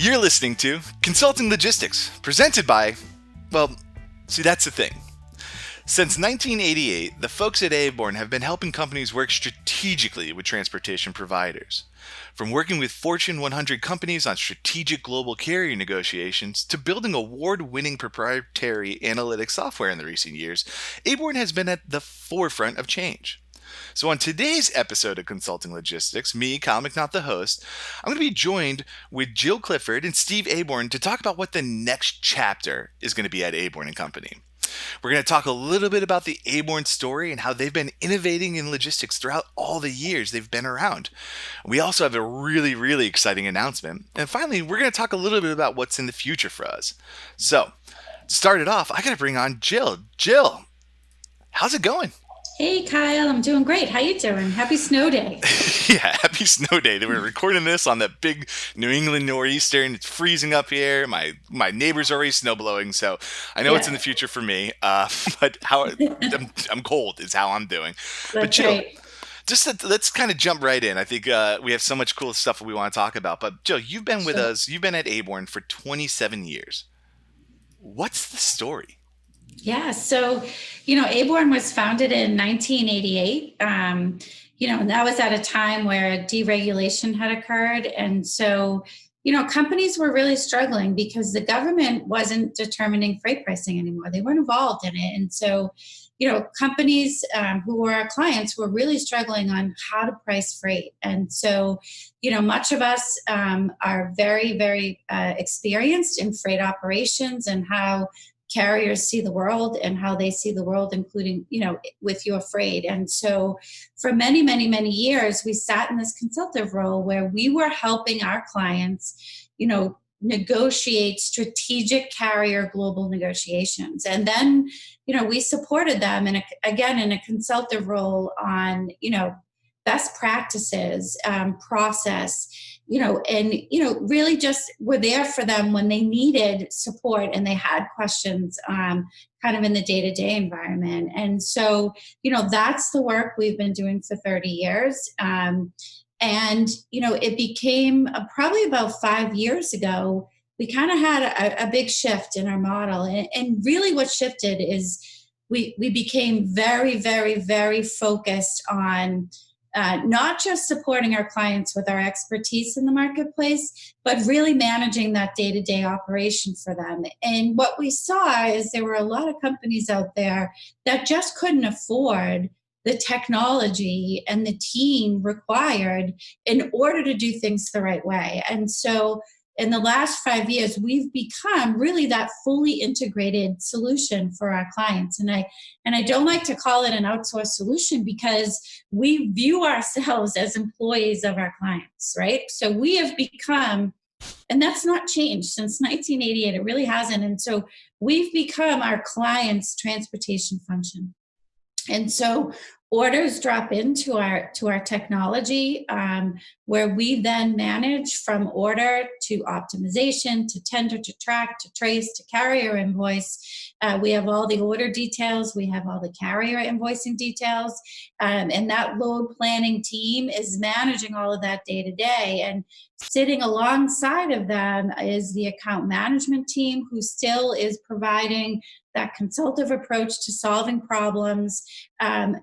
You're listening to Consulting Logistics, presented by, well, see, that's the thing. Since 1988, the folks at Aborn have been helping companies work strategically with transportation providers. From working with Fortune 100 companies on strategic global carrier negotiations to building award-winning proprietary analytics software in the recent years, Aborn has been at the forefront of change. So on today's episode of Consulting Logistics, me, Kyle McNaught, the host, I'm going to be joined with Jill Clifford and Steve Aborn to talk about what the next chapter is going to be at Aborn & Company. We're going to talk a little bit about the Aborn story and how they've been innovating in logistics throughout all the years they've been around. We also have a really exciting announcement. And finally, we're going to talk a little bit about what's in the future for us. So, to start it off, I got to bring on Jill. Jill, how's it going? Hey Kyle, I'm doing great. How you doing? Happy snow day. Yeah, happy snow day. We're recording this on that big New England nor'easter, and it's freezing up here. My neighbor's already snow blowing, so I know it's in the future for me. But I'm cold is how I'm doing. But That's Jill, right. let's kind of jump right in. I think we have so much cool stuff we want to talk about. But Jill, you've been with Sure. us. You've been at Aborn for 27 years. What's the story? Yeah, so, Aborn was founded in 1988. And that was at a time where deregulation had occurred. And so, companies were really struggling because the government wasn't determining freight pricing anymore. They weren't involved in it. And so, companies who were our clients were really struggling on how to price freight. And so, much of us are very experienced in freight operations and how carriers see the world and how they see the world, including, with your freight. And so for many years, we sat in this consultative role where we were helping our clients, negotiate strategic carrier global negotiations. And then, we supported them in a consultative role on, best practices, process, really just were there for them when they needed support and they had questions kind of in the day-to-day environment. And so, that's the work we've been doing for 30 years. It became probably about 5 years ago, we kind of had a big shift in our model. And really what shifted is we became very focused on not just supporting our clients with our expertise in the marketplace, but really managing that day-to-day operation for them. And what we saw is there were a lot of companies out there that just couldn't afford the technology and the team required in order to do things the right way. And so in the last 5 years, we've become really that fully integrated solution for our clients. And I don't like to call it an outsourced solution because we view ourselves as employees of our clients, right? So we have become, and that's not changed since 1988, it really hasn't. And so we've become our clients' transportation function. And so orders drop into our technology, where we then manage from order to optimization to tender to track to trace to carrier invoice. We have all the order details. We have all the carrier invoicing details. And that load planning team is managing all of that day to day. And sitting alongside of them is the account management team, who still is providing that consultative approach to solving problems.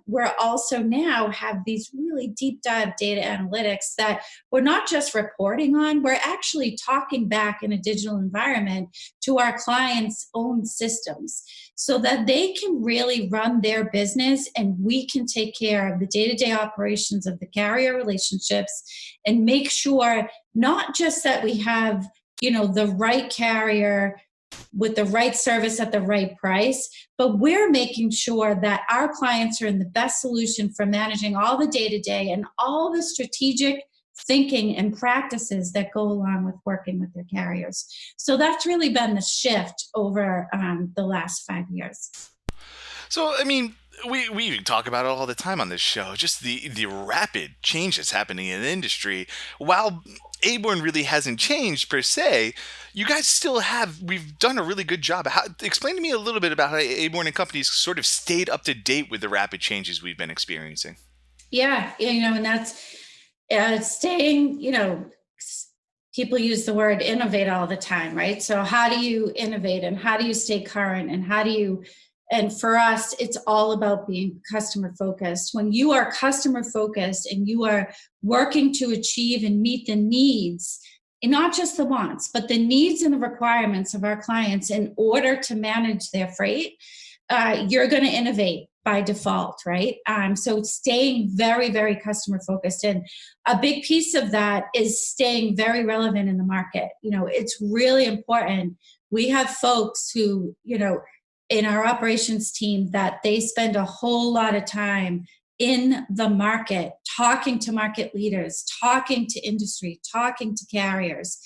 We're also now have these really deep dive data analytics that we're not just reporting on, we're actually talking back in a digital environment to our clients' own systems so that they can really run their business and we can take care of the day-to-day operations of the carrier relationships and make sure not just that we have, the right carrier with the right service at the right price, but we're making sure that our clients are in the best solution for managing all the day-to-day and all the strategic thinking and practices that go along with working with their carriers. So that's really been the shift over the last 5 years. So, I mean, we talk about it all the time on this show, just the rapid changes happening in the industry. While Aborn really hasn't changed per se, you guys still we've done a really good job. Explain to me a little bit about how Aborn and Companies sort of stayed up to date with the rapid changes we've been experiencing. Yeah, and that's staying, people use the word innovate all the time, right? So how do you innovate and how do you stay current and how do you, and for us, it's all about being customer focused. When you are customer focused and you are working to achieve and meet the needs, and not just the wants, but the needs and the requirements of our clients in order to manage their freight, you're going to innovate by default, right? So staying very, very customer focused. And a big piece of that is staying very relevant in the market. It's really important. We have folks who, in our operations team that they spend a whole lot of time in the market, talking to market leaders, talking to industry, talking to carriers.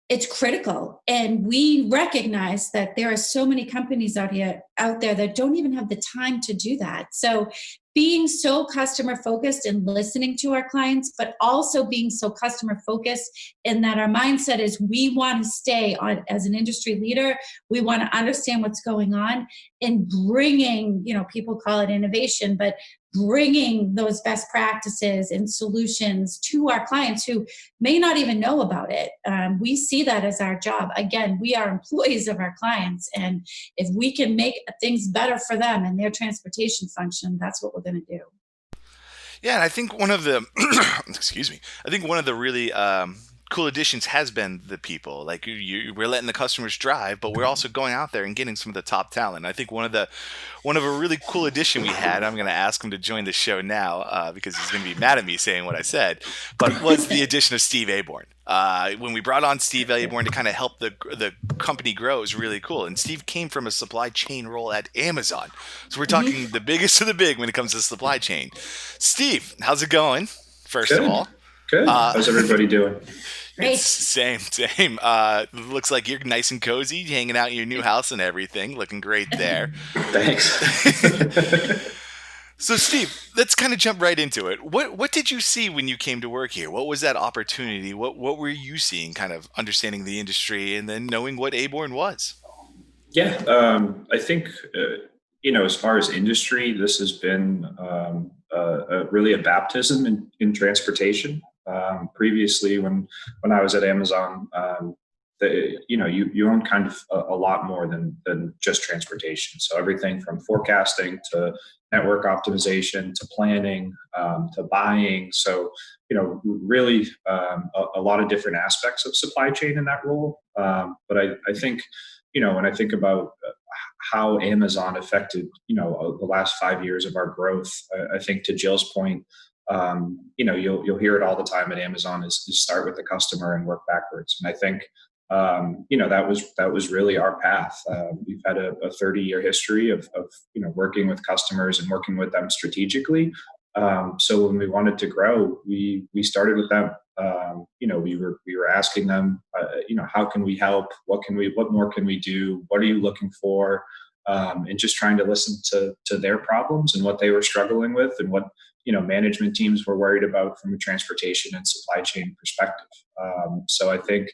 It's critical. And we recognize that there are so many companies out there that don't even have the time to do that. So being so customer focused and listening to our clients, but also being so customer focused in that our mindset is we want to stay on as an industry leader. We want to understand what's going on and bringing, people call it innovation, but bringing those best practices and solutions to our clients who may not even know about it. We see that as our job. Again, we are employees of our clients. And if we can make things better for them and their transportation function, that's what we're going to do. Yeah, and I think one of the excuse me. I think one of the really cool additions has been the people. Like we're letting the customers drive, but we're also going out there and getting some of the top talent. I think one of a really cool addition we had. I'm going to ask him to join the show now because he's going to be mad at me saying what I said. But was the addition of Steve Aborn. When we brought on Steve Aborn to kind of help the company grow is really cool. And Steve came from a supply chain role at Amazon, so we're talking the biggest of the big when it comes to supply chain. Steve, how's it going? First Good. of all, Good. How's everybody doing? Great. Same. Looks like you're nice and cozy, hanging out in your new house and everything. Looking great there. Thanks. So, Steve, let's kind of jump right into it. What did you see when you came to work here? What was that opportunity? What were you seeing, kind of understanding the industry and then knowing what Aborn was? Yeah, I think, as far as industry, this has been really a baptism in transportation. Previously, when I was at Amazon, you own kind of a lot more than just transportation. So everything from forecasting to network optimization to planning to buying. So really a lot of different aspects of supply chain in that role. But I think when I think about how Amazon affected the last 5 years of our growth, I think to Jill's point. You'll hear it all the time at Amazon is start with the customer and work backwards. And I think, that was really our path. We've had a 30-year history of working with customers and working with them strategically. So when we wanted to grow, we started with them. We were asking them, how can we help? What more can we do? What are you looking for? And just trying to listen to their problems and what they were struggling with and what management teams were worried about from a transportation and supply chain perspective. So I think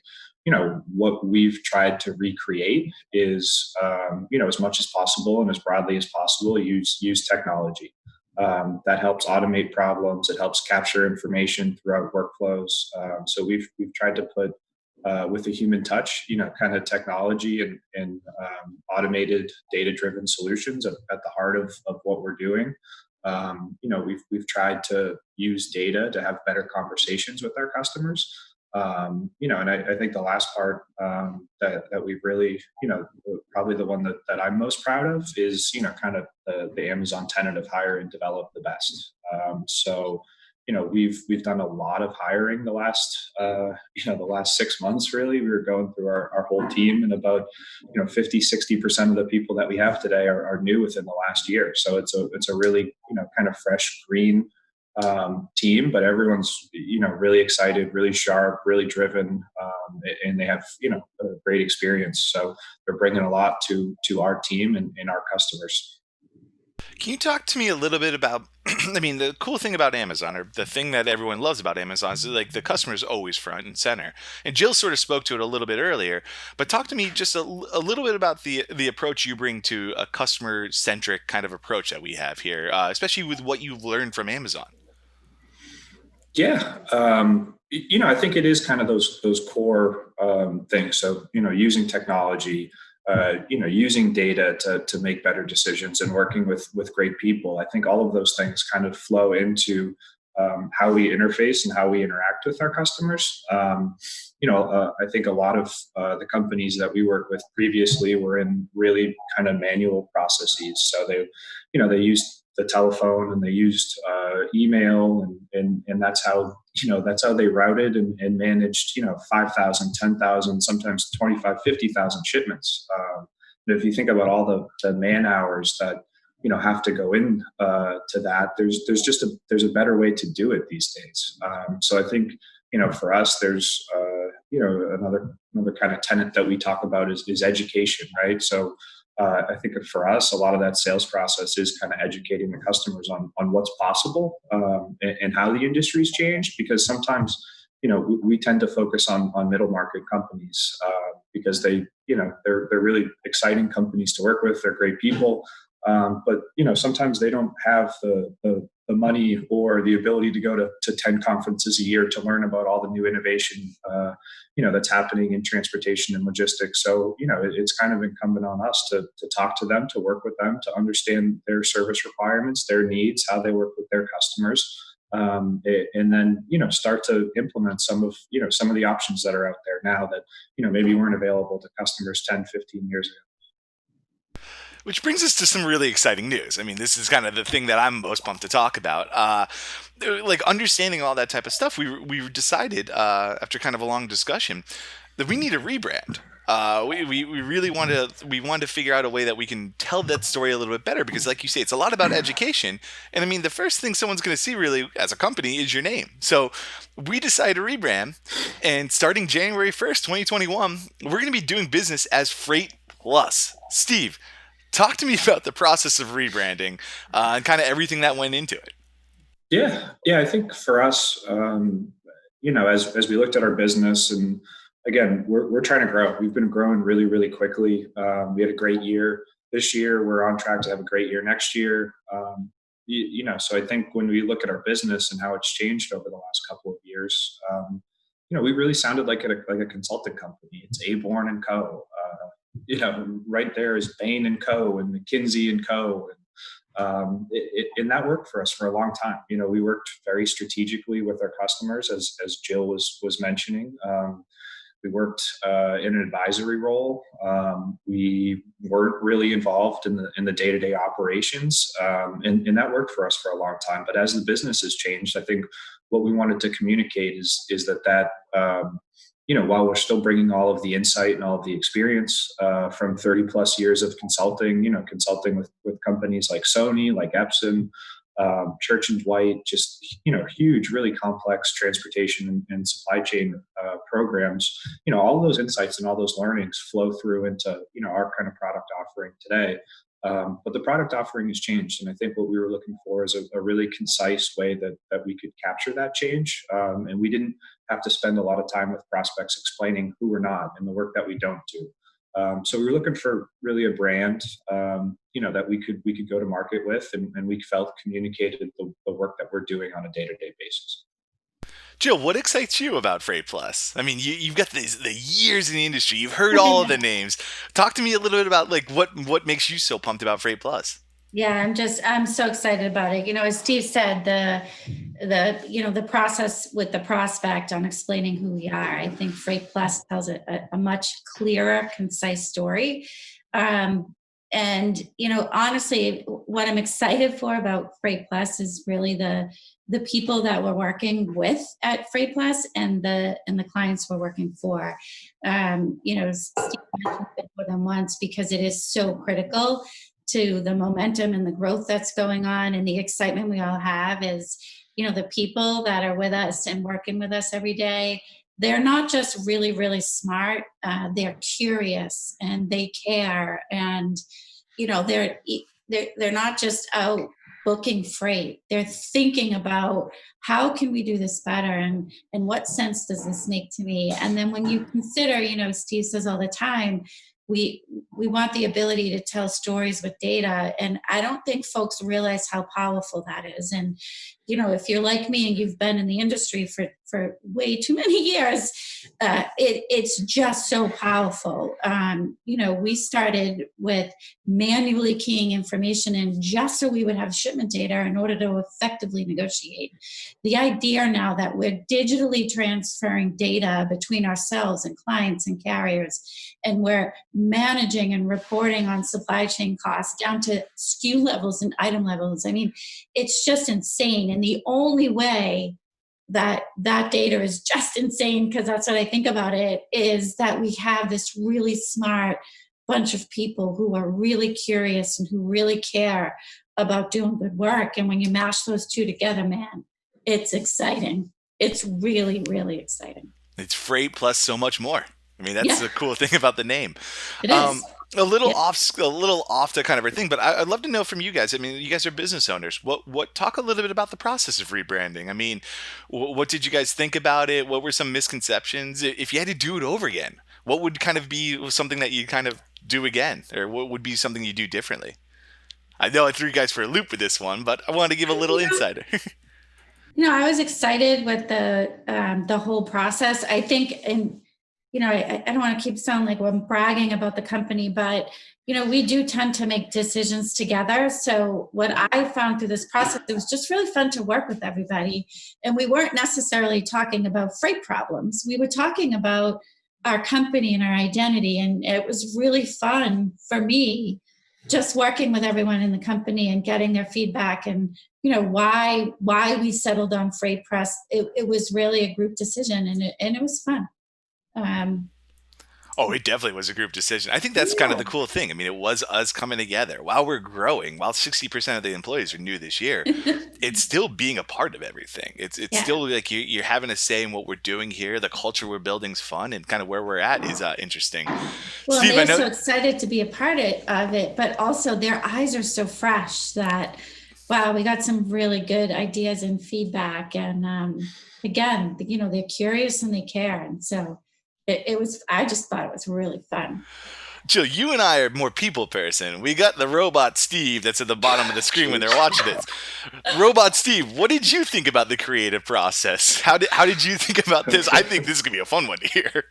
what we've tried to recreate is as much as possible and as broadly as possible use technology that helps automate problems. It helps capture information throughout workflows. So we've tried to put with a human touch, kind of technology and automated data-driven solutions at the heart of what we're doing. We've tried to use data to have better conversations with our customers. And I think the last part that we've really, probably the one that I'm most proud of is, kind of the Amazon tenet of hire and develop the best. So we've done a lot of hiring the last 6 months. Really, we were going through our whole team, and about 50-60% of the people that we have today are new within the last year. So it's a really kind of fresh, green team, but everyone's really excited, really sharp, really driven, and they have a great experience. So they're bringing a lot to our team and our customers. Can you talk to me a little bit about, I mean, the cool thing about Amazon, or the thing that everyone loves about Amazon, is like the customer is always front and center. And Jill sort of spoke to it a little bit earlier, but talk to me just a little bit about the approach you bring to a customer-centric kind of approach that we have here, especially with what you've learned from Amazon. Yeah. I think it is kind of those core things. So, using technology, using data to make better decisions, and working with great people. I think all of those things kind of flow into how we interface and how we interact with our customers. I think a lot of the companies that we worked with previously were in really kind of manual processes. So they used the telephone, and they used email, and that's how they routed and managed 5,000, 10,000, sometimes 25, 50,000 shipments. And if you think about all the man hours that have to go in to that, there's a better way to do it these days. So I think for us, there's another kind of tenet that we talk about is education, right? So I think for us, a lot of that sales process is kind of educating the customers on what's possible, and how the industry's changed. Because sometimes, we tend to focus on middle market companies because they're really exciting companies to work with. They're great people, but sometimes they don't have the money or the ability to go to 10 conferences a year to learn about all the new innovation that's happening in transportation and logistics. So it's kind of incumbent on us to talk to them, to work with them, to understand their service requirements, their needs, how they work with their customers, and then start to implement some of the options that are out there now that maybe weren't available to customers 10, 15 years ago. Which brings us to some really exciting news. I mean, this is kind of the thing that I'm most pumped to talk about. Like understanding all that type of stuff, we decided after kind of a long discussion that we need a rebrand. We really wanted to figure out a way that we can tell that story a little bit better, because like you say, it's a lot about education. And I mean, the first thing someone's going to see really as a company is your name. So we decided to rebrand, and starting January 1st, 2021, we're going to be doing business as FreightPlus. Steve, talk to me about the process of rebranding and kind of everything that went into it. Yeah. I think for us, as we looked at our business, and again, we're trying to grow. We've been growing really, really quickly. We had a great year this year. We're on track to have a great year next year. So I think when we look at our business and how it's changed over the last couple of years, we really sounded like a consulting company. It's Aborn Co. Right there is Bain and Co. and McKinsey and Co. And that worked for us for a long time. We worked very strategically with our customers, as Jill was mentioning. We worked in an advisory role. We weren't really involved in the day-to-day operations, and that worked for us for a long time. But as the business has changed, I think what we wanted to communicate is that while we're still bringing all of the insight and all of the experience from 30 plus years of consulting, consulting with companies like Sony, like Epson, Church and Dwight, just, huge, really complex transportation and supply chain programs, all of those insights and all those learnings flow through into, our kind of product offering today. But the product offering has changed. And I think what we were looking for is a really concise way that we could capture that change. And we didn't have to spend a lot of time with prospects explaining who we're not and the work that we don't do. So we were looking for really a brand, that we could go to market with, and we felt communicated the work that we're doing on a day-to-day basis. Jill, what excites you about FreightPlus? I mean, you've got the years in the industry. You've heard all of the names. Talk to me a little bit about like what makes you so pumped about FreightPlus. Yeah, I'm so excited about it. As Steve said, the process with the prospect on explaining who we are, I think FreightPlus tells a much clearer, concise story. And honestly, what I'm excited for about FreightPlus is really the people that we're working with at FreightPlus and the clients we're working for. Steve mentioned it more than once because it is so critical to the momentum and the growth that's going on, and the excitement we all have is, the people that are with us and working with us every day. They're not just really, really smart. They're curious and they care, and they're not just out booking freight. They're thinking about how can we do this better, and what sense does this make to me? And then when you consider, Steve says all the time, we want the ability to tell stories with data, and I don't think folks realize how powerful that is. And if you're like me and you've been in the industry for way too many years, it's just so powerful. We started with manually keying information in just so we would have shipment data in order to effectively negotiate. The idea now that we're digitally transferring data between ourselves and clients and carriers, and we're managing and reporting on supply chain costs down to SKU levels and item levels. I mean, it's just insane. And the only way that data is just insane, because that's what I think about it, is that we have this really smart bunch of people who are really curious and who really care about doing good work. And when you mash those two together, man, it's exciting. It's really, really exciting. It's Freight plus so much more. I mean, that's the cool thing about the name. It is. A little off to kind of a thing, but I'd love to know from you guys. I mean, you guys are business owners. What talk a little bit about the process of rebranding. I mean, what did you guys think about it? What were some misconceptions? If you had to do it over again, what would kind of be something that you kind of do again, or what would be something you do differently? I know I threw you guys for a loop with this one, but I wanted to give a little insider. I was excited with the whole process. I think, and I don't want to keep sounding like I'm bragging about the company, but, we do tend to make decisions together. So what I found through this process, it was just really fun to work with everybody. And we weren't necessarily talking about freight problems. We were talking about our company and our identity. And it was really fun for me just working with everyone in the company and getting their feedback and, why we settled on FreightPlus. It was really a group decision, and it was fun. It definitely was a group decision. I think that's kind of the cool thing. I mean, it was us coming together while we're growing. While 60% of the employees are new this year, it's still being a part of everything. It's still like you're having a say in what we're doing here. The culture we're building is fun, and kind of where we're at is interesting. Well, Steve, they're so excited to be a part of it, but also their eyes are so fresh that, wow, we got some really good ideas and feedback. And again, they're curious and they care, and so. I just thought it was really fun. Jill, you and I are more people person. We got the robot Steve that's at the bottom of the screen when they're watching this. Robot Steve, what did you think about the creative process? How did you think about this? I think this is going to be a fun one to hear.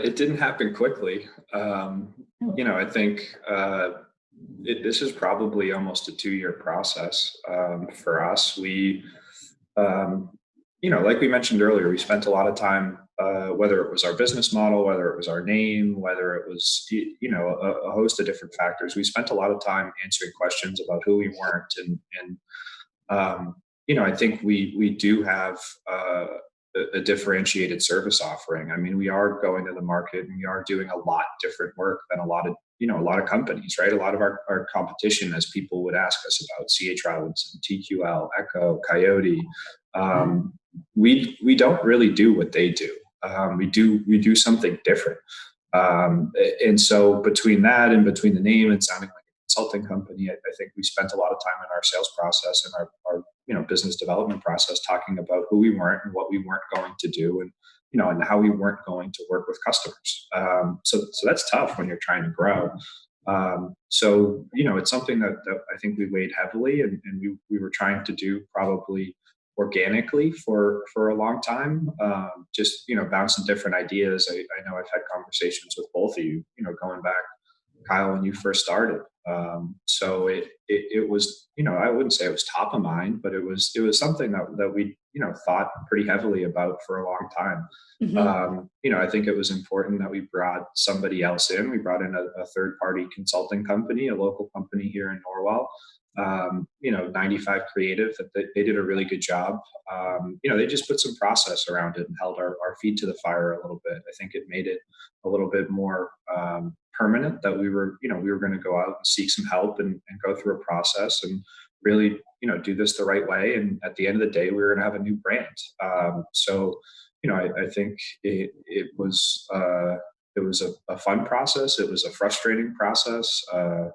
It didn't happen quickly. I think this is probably almost a 2-year process for us. We like we mentioned earlier, we spent a lot of time, whether it was our business model, whether it was our name, whether it was, a host of different factors. We spent a lot of time answering questions about who we weren't. And I think we do have a differentiated service offering. I mean, we are going to the market and we are doing a lot different work than a lot of companies, right? A lot of our competition, as people would ask us about, C.H. Robinson, TQL, Echo, Coyote, we don't really do what they do. We do something different. And so between that and between the name and sounding like a consulting company, I think we spent a lot of time in our sales process and our business development process talking about who we weren't and what we weren't going to do, and and how we weren't going to work with customers. So that's tough when you're trying to grow. So it's something that I think we weighed heavily, and we were trying to do probably organically for a long time, just bouncing different ideas. I know I've had conversations with both of you, going back, Kyle, when you first started. So it was, I wouldn't say it was top of mind, but it was something that we thought pretty heavily about for a long time. Mm-hmm. I think it was important that we brought somebody else in. We brought in a third-party consulting company, a local company here in Norwell. 95 Creative, that they did a really good job. They just put some process around it and held our feet to the fire a little bit. I think it made it a little bit more permanent that we were going to go out and seek some help and go through a process and really, do this the right way. And at the end of the day, we were going to have a new brand. So I think it was a fun process. It was a frustrating process. I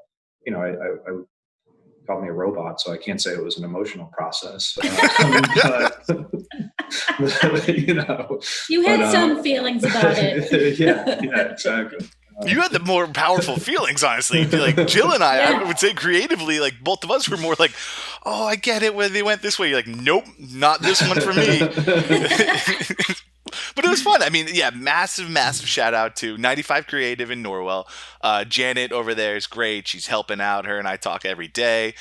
called me a robot, so I can't say it was an emotional process. You had some feelings about it. yeah, exactly. You had the more powerful feelings, honestly. Like Jill and I would say creatively, like both of us were more like, oh, I get it when they went this way. You're like, nope, not this one for me. But it was fun. I mean, yeah, massive shout out to 95 Creative in Norwell. Janet over there is great. She's helping out. Her and I talk every day.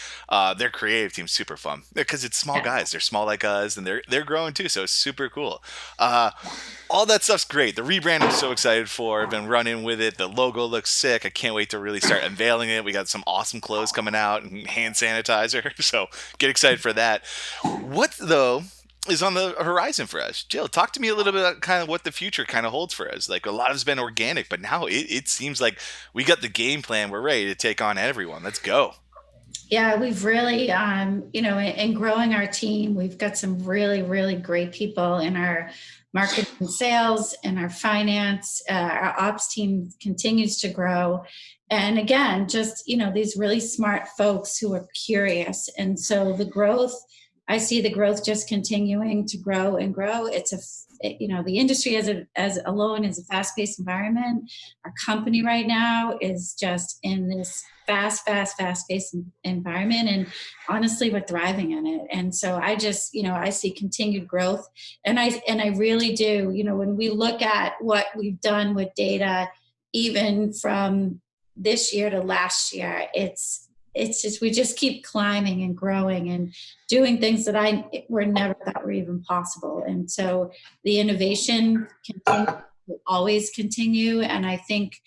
Their creative team's super fun because it's small guys. They're small like us, and they're growing too. So it's super cool. All that stuff's great. The rebrand I'm so excited for. I've been running with it. The logo looks sick. I can't wait to really start unveiling it. We got some awesome clothes coming out and hand sanitizer. So get excited for that. What though is on the horizon for us? Jill, talk to me a little bit about kind of what the future kind of holds for us. Like a lot of it's been organic, but now it seems like we got the game plan. We're ready to take on everyone. Let's go. Yeah, we've really, in growing our team, we've got some really, really great people in our marketing and sales and our finance. Our ops team continues to grow. And again, just, these really smart folks who are curious. And so I see the growth just continuing to grow and grow. The industry as alone is a fast-paced environment. Our company right now is just in this fast-paced environment. And honestly, we're thriving in it. And so I just, I see continued growth. And I really do, when we look at what we've done with data, even from this year to last year, it's just, we just keep climbing and growing and doing things that were never thought were even possible. And so the innovation will always continue. And I think,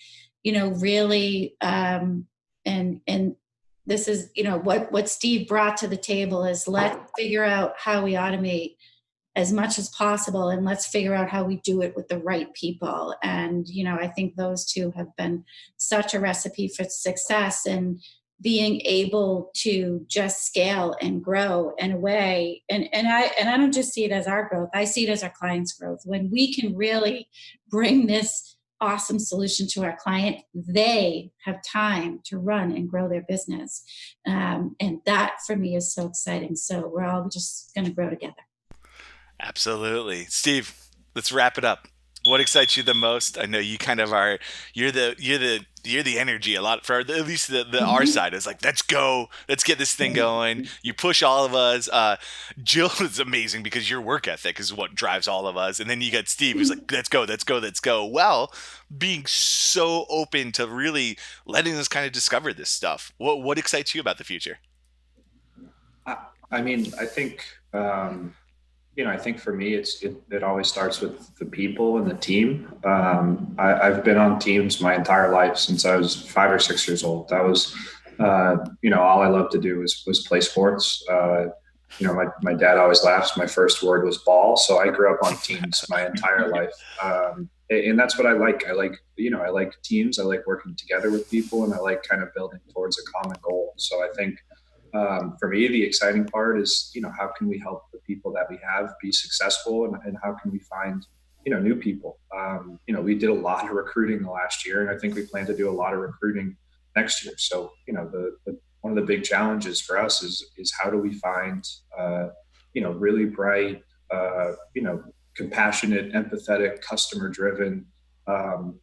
really, and this is, what Steve brought to the table is let's figure out how we automate as much as possible, and let's figure out how we do it with the right people. And, I think those two have been such a recipe for success, and being able to just scale and grow in a way. And I don't just see it as our growth. I see it as our clients' growth. When we can really bring this awesome solution to our client, they have time to run and grow their business. And that for me is so exciting. So we're all just going to grow together. Absolutely. Steve, let's wrap it up. What excites you the most? I know you kind of are. You're the energy a lot for at least the our side is like, let's go, let's get this thing going. You push all of us. Jill is amazing because your work ethic is what drives all of us. And then you got Steve who's like, let's go. Well, being so open to really letting us kind of discover this stuff. What excites you about the future? I mean, I think. I think for me, it always starts with the people and the team. I've been on teams my entire life since I was 5 or 6 years old. That was, all I loved to do was play sports. My dad always laughs. My first word was ball. So I grew up on teams my entire life. And that's what I like. I like teams. I like working together with people, and I like kind of building towards a common goal. So I think, for me, the exciting part is, how can we help the people that we have be successful, and how can we find, new people? We did a lot of recruiting the last year, and I think we plan to do a lot of recruiting next year. So, one of the big challenges for us is how do we find, really bright, compassionate, empathetic, customer driven,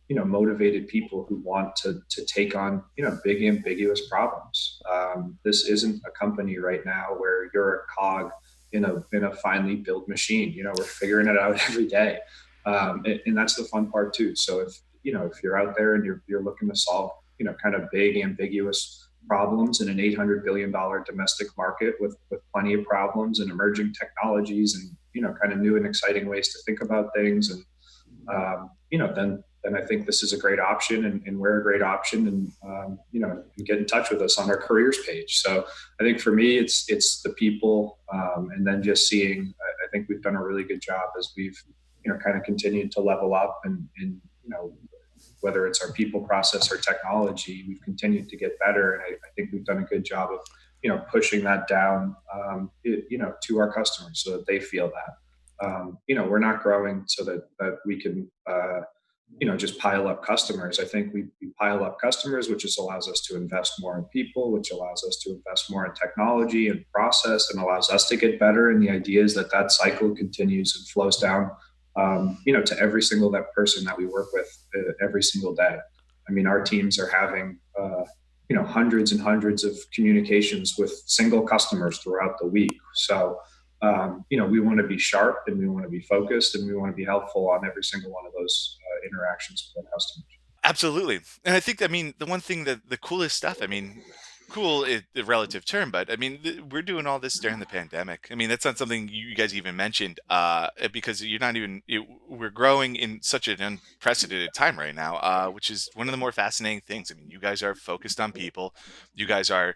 motivated people who want to take on, big, ambiguous problems. This isn't a company right now where you're a cog in a finely built machine. We're figuring it out every day. And that's the fun part too. So if you're out there and you're looking to solve, kind of big, ambiguous problems in an $800 billion domestic market with plenty of problems and emerging technologies and, kind of new and exciting ways to think about things. And, then I think this is a great option, and we're a great option, and, get in touch with us on our careers page. So I think for me, it's the people, and then just seeing, I think we've done a really good job as we've, kind of continued to level up, and whether it's our people, process, or technology, we've continued to get better. And I think we've done a good job of, pushing that down, to our customers so that they feel that. We're not growing so that we can, just pile up customers. I think we pile up customers, which just allows us to invest more in people, which allows us to invest more in technology and process, and allows us to get better. And the idea is that cycle continues and flows down, to every single that person that we work with every single day. I mean, our teams are having, hundreds and hundreds of communications with single customers throughout the week. So, we want to be sharp, and we want to be focused, and we want to be helpful on every single one of those interactions with our customers. Absolutely. And I think, I mean, the one thing that the coolest stuff, I mean, cool is the relative term, but I mean, we're doing all this during the pandemic. I mean, that's not something you guys even mentioned, because you're not even, we're growing in such an unprecedented time right now, which is one of the more fascinating things. I mean, you guys are focused on people. You guys are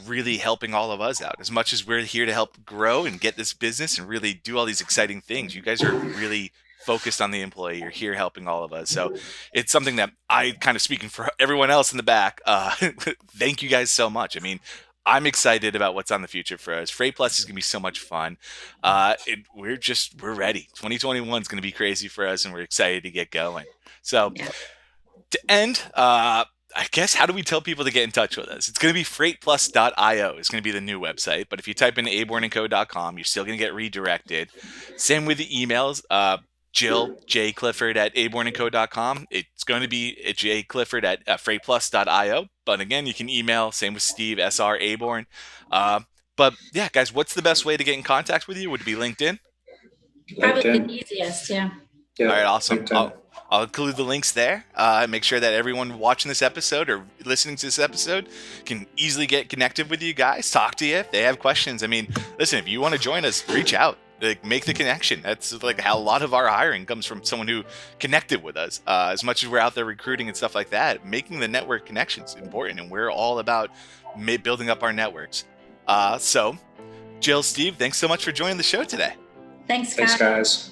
really helping all of us out as much as we're here to help grow and get this business and really do all these exciting things. You guys are really focused on the employee. You're here helping all of us. So it's something that I kind of, speaking for everyone else in the back, thank you guys so much. I mean, I'm excited about what's on the future for us. FreightPlus is going to be so much fun. We're ready. 2021 is going to be crazy for us, and we're excited to get going. So to end, I guess, how do we tell people to get in touch with us? It's going to be FreightPlus.io. It's going to be the new website. But if you type in abornco.com, you're still going to get redirected. Same with the emails. Jill, J. Clifford at abornco.com. It's going to be J. Clifford at FreightPlus.io. But again, you can email. Same with Steve, SR Aborn. But yeah, guys, what's the best way to get in contact with you? Would it be LinkedIn? Probably the easiest, yeah. Yeah. All right, awesome. I'll include the links there. Make sure that everyone watching this episode or listening to this episode can easily get connected with you guys, talk to you if they have questions. I mean, listen, if you want to join us, reach out. Like, make the connection. That's like how a lot of our hiring comes from someone who connected with us. As much as we're out there recruiting and stuff like that, making the network connections is important, and we're all about building up our networks. So, Jill, Steve, thanks so much for joining the show today. Thanks, guys.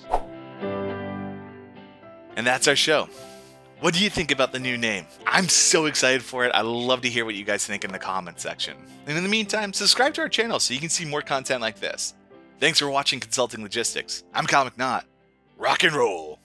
And that's our show. What do you think about the new name? I'm so excited for it. I'd love to hear what you guys think in the comments section. And in the meantime, subscribe to our channel so you can see more content like this. Thanks for watching Consulting Logistics. I'm Comic Knot. Rock and roll.